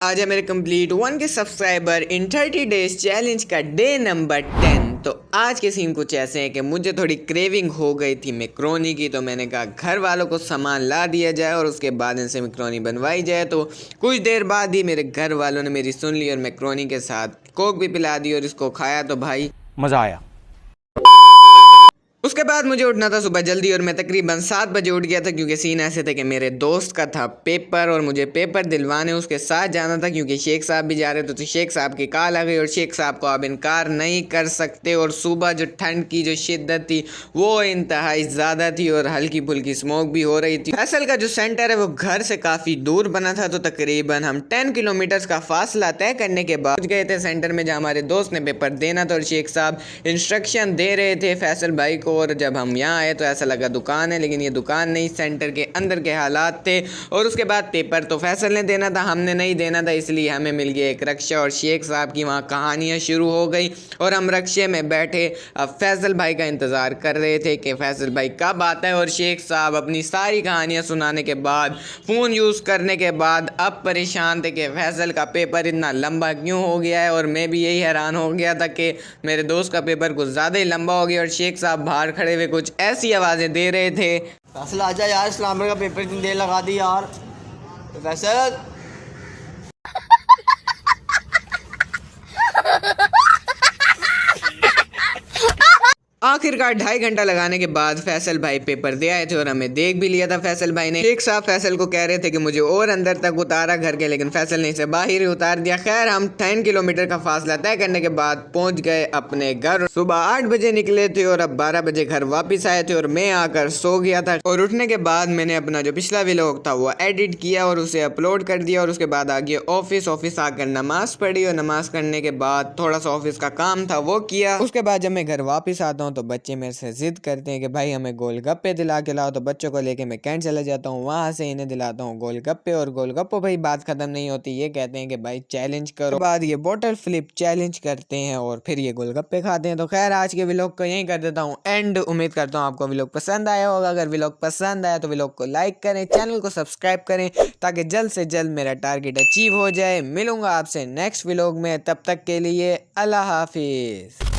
आज है मेरे कंप्लीट 1K सब्सक्राइबर इन 30 डेज चैलेंज का डे नंबर 10। तो आज के सीन कुछ ऐसे हैं कि मुझे थोड़ी क्रेविंग हो गई थी मैक्रोनी की, तो मैंने कहा घर वालों को सामान ला दिया जाए और उसके बाद इनसे मैक्रोनी बनवाई जाए। तो कुछ देर बाद ही मेरे घर वालों ने मेरी सुन ली और मैक्रोनी के साथ कोक भी पिला दी और इसको खाया तो भाई मजा आया। उसके बाद मुझे उठना था सुबह जल्दी और मैं तकरीबन 7 बजे उठ गया था, क्योंकि सीन ऐसे थे कि मेरे दोस्त का था पेपर और मुझे पेपर दिलवाने उसके साथ जाना था, क्योंकि शेख साहब भी जा रहे थे। तो शेख साहब की कॉल आ गई और शेख साहब को आप इनकार नहीं कर सकते। और सुबह जो ठंड की जो शिद्दत थी वो इंतहाई ज़्यादा थी और हल्की फुल्की स्मोक भी हो रही थी। फैसल का जो सेंटर है वो घर से काफ़ी दूर बना था, तो तकरीबन हम 10 किलोमीटर का फासला तय करने के बाद गए थे सेंटर में जहाँ हमारे दोस्त ने पेपर देना था। और शेख साहब इंस्ट्रक्शन दे रहे थे फैसल भाई को। और जब हम यहाँ आए तो ऐसा लगा दुकान है, लेकिन ये दुकान नहीं, सेंटर के अंदर के हालात थे। और उसके बाद पेपर तो फैसल ने देना था, हमने नहीं देना था, इसलिए हमें मिल गया एक रक्षा और शेख साहब की वहाँ कहानियाँ शुरू हो गई। और हम रक्षे में बैठे अब फैसल भाई का इंतज़ार कर रहे थे कि फैसल भाई कब आता है। और शेख साहब अपनी सारी कहानियाँ सुनाने के बाद, फ़ोन यूज़ करने के बाद अब परेशान थे कि फैसल का पेपर इतना लंबा क्यों हो गया है। और मैं भी यही हैरान हो गया था कि मेरे दोस्त का पेपर कुछ ज़्यादा ही लंबा हो गया। और शेख साहब बाहर खड़े हुए कुछ ऐसी आवाज़ें दे रहे थे, फैसल आजा यार, इस्लाम का पेपर इतनी देर लगा दी यार। फैसल आखिरकार 2.5 घंटा लगाने के बाद फैसल भाई पेपर दे आए थे और हमें देख भी लिया था फैसल भाई ने। शेख साहब फैसल को कह रहे थे कि मुझे और अंदर तक उतारा घर के, लेकिन फैसल ने इसे बाहर ही उतार दिया। खैर हम 10 किलोमीटर का फासला तय करने के बाद पहुंच गए अपने घर। सुबह 8 बजे निकले थे और अब 12 बजे घर वापस आए थे और मैं आकर सो गया था। और उठने के बाद मैंने अपना जो पिछला व्लॉग था वो एडिट किया और उसे अपलोड कर दिया। और उसके बाद आ गया ऑफिस आकर नमाज पढ़ी और नमाज करने के बाद थोड़ा सा ऑफिस का काम था वो किया। उसके बाद जब मैं घर वापस आता हूँ तो बच्चे मेरे से जिद करते हैं कि भाई हमें गोलगप्पे दिला के लाओ। तो बच्चों को लेके मैं कैंट चला जाता हूँ, वहाँ से इन्हें दिलाता हूँ गोलगप्पे। और गोलगप्पो भाई बात खत्म नहीं होती, ये कहते हैं कि भाई चैलेंज करो। बाद ये बोतल फ्लिप चैलेंज करते हैं और फिर ये गोलगप्पे खाते हैं। तो खैर आज के व्लॉग को यहीं कर देता हूँ एंड। उम्मीद करता हूँ आपको व्लॉग पसंद आया होगा। अगर व्लॉग पसंद आया तो व्लॉग को लाइक करें, चैनल को सब्सक्राइब करें, ताकि जल्द से जल्द मेरा टारगेट अचीव हो जाए। मिलूंगा आपसे नेक्स्ट व्लॉग में, तब तक के लिए अल्लाह हाफिज़।